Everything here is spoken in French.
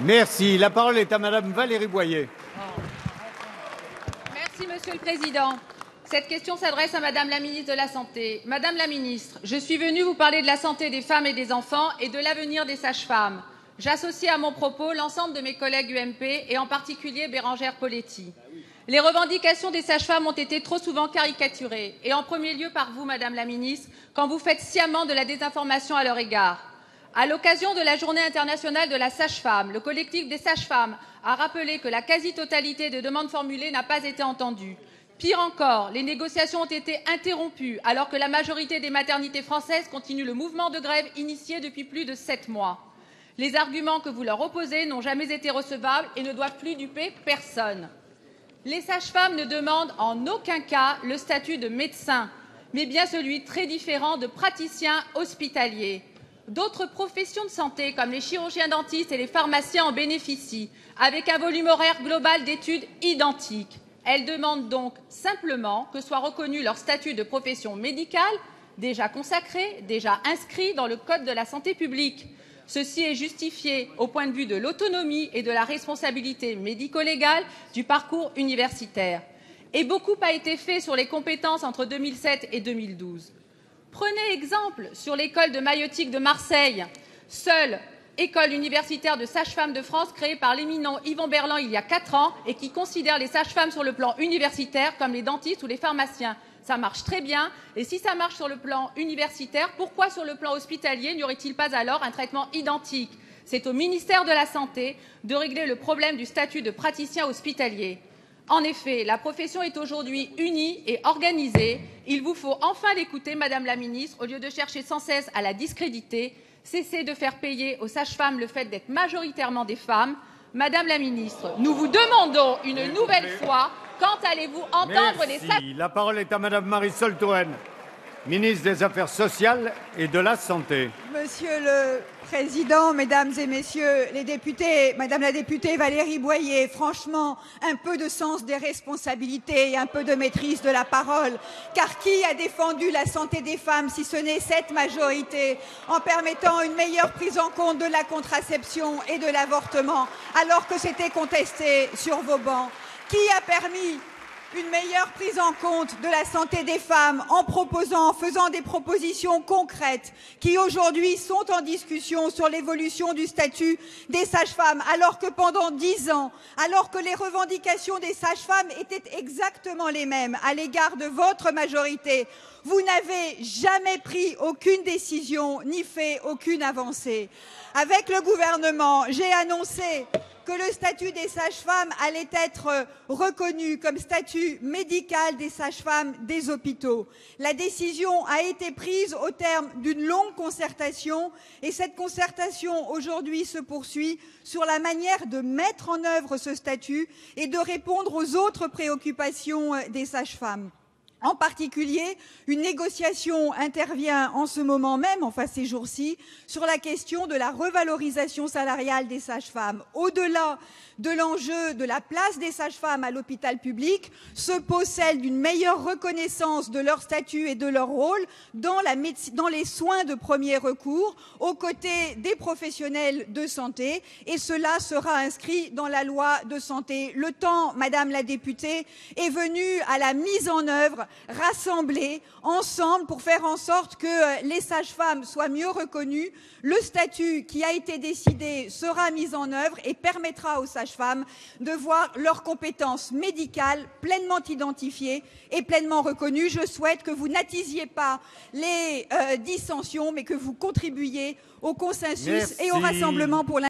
Merci. La parole est à Madame Valérie Boyer. Merci, Monsieur le Président. Cette question s'adresse à Madame la ministre de la Santé. Madame la ministre, je suis venue vous parler de la santé des femmes et des enfants et de l'avenir des sages-femmes. J'associe à mon propos l'ensemble de mes collègues UMP et en particulier Bérangère Poletti. Les revendications des sages-femmes ont été trop souvent caricaturées, et en premier lieu par vous, Madame la ministre, quand vous faites sciemment de la désinformation à leur égard. À l'occasion de la Journée internationale de la sage-femme, le collectif des sages-femmes a rappelé que la quasi-totalité des demandes formulées n'a pas été entendue. Pire encore, les négociations ont été interrompues alors que la majorité des maternités françaises continuent le mouvement de grève initié depuis plus de 7 mois. Les arguments que vous leur opposez n'ont jamais été recevables et ne doivent plus duper personne. Les sages-femmes ne demandent en aucun cas le statut de médecin, mais bien celui très différent de praticien hospitalier. D'autres professions de santé, comme les chirurgiens dentistes et les pharmaciens, en bénéficient, avec un volume horaire global d'études identique. Elles demandent donc simplement que soit reconnu leur statut de profession médicale, déjà consacré, déjà inscrit dans le Code de la santé publique. Ceci est justifié au point de vue de l'autonomie et de la responsabilité médico-légale du parcours universitaire. Et beaucoup a été fait sur les compétences entre 2007 et 2012. Prenez exemple sur l'école de maïeutique de Marseille, seule école universitaire de sages-femmes de France créée par l'éminent Yvon Berland il y a 4 ans et qui considère les sages-femmes sur le plan universitaire comme les dentistes ou les pharmaciens. Ça marche très bien. Et si ça marche sur le plan universitaire, pourquoi sur le plan hospitalier n'y aurait-il pas alors un traitement identique? C'est au ministère de la Santé de régler le problème du statut de praticien hospitalier. En effet, la profession est aujourd'hui unie et organisée. Il vous faut enfin l'écouter, Madame la ministre, au lieu de chercher sans cesse à la discréditer. Cessez de faire payer aux sages-femmes le fait d'être majoritairement des femmes. Madame la ministre, nous vous demandons une nouvelle fois, quand allez-vous entendre les sages-femmes? La parole est à Madame Marisol Touraine, ministre des Affaires sociales et de la Santé. Monsieur le Président, Mesdames et Messieurs les députés, Madame la députée Valérie Boyer, franchement, un peu de sens des responsabilités et un peu de maîtrise de la parole. Car qui a défendu la santé des femmes si ce n'est cette majorité, en permettant une meilleure prise en compte de la contraception et de l'avortement, alors que c'était contesté sur vos bancs? Qui a permis une meilleure prise en compte de la santé des femmes en faisant des propositions concrètes qui aujourd'hui sont en discussion sur l'évolution du statut des sages-femmes, alors que pendant 10 ans, alors que les revendications des sages-femmes étaient exactement les mêmes à l'égard de votre majorité, vous n'avez jamais pris aucune décision ni fait aucune avancée. Avec le gouvernement, j'ai annoncé que le statut des sages-femmes allait être reconnu comme statut médical des sages-femmes des hôpitaux. La décision a été prise au terme d'une longue concertation et cette concertation aujourd'hui se poursuit sur la manière de mettre en œuvre ce statut et de répondre aux autres préoccupations des sages-femmes. En particulier, une négociation intervient en ce moment même, enfin ces jours-ci, sur la question de la revalorisation salariale des sages-femmes. Au-delà de l'enjeu de la place des sages-femmes à l'hôpital public, se pose celle d'une meilleure reconnaissance de leur statut et de leur rôle dans les soins de premier recours, aux côtés des professionnels de santé, et cela sera inscrit dans la loi de santé. Le temps, Madame la députée, est venu à la mise en œuvre rassemblés ensemble pour faire en sorte que les sages-femmes soient mieux reconnues. Le statut qui a été décidé sera mis en œuvre et permettra aux sages-femmes de voir leurs compétences médicales pleinement identifiées et pleinement reconnues. Je souhaite que vous n'attisiez pas les dissensions, mais que vous contribuiez au consensus et au rassemblement pour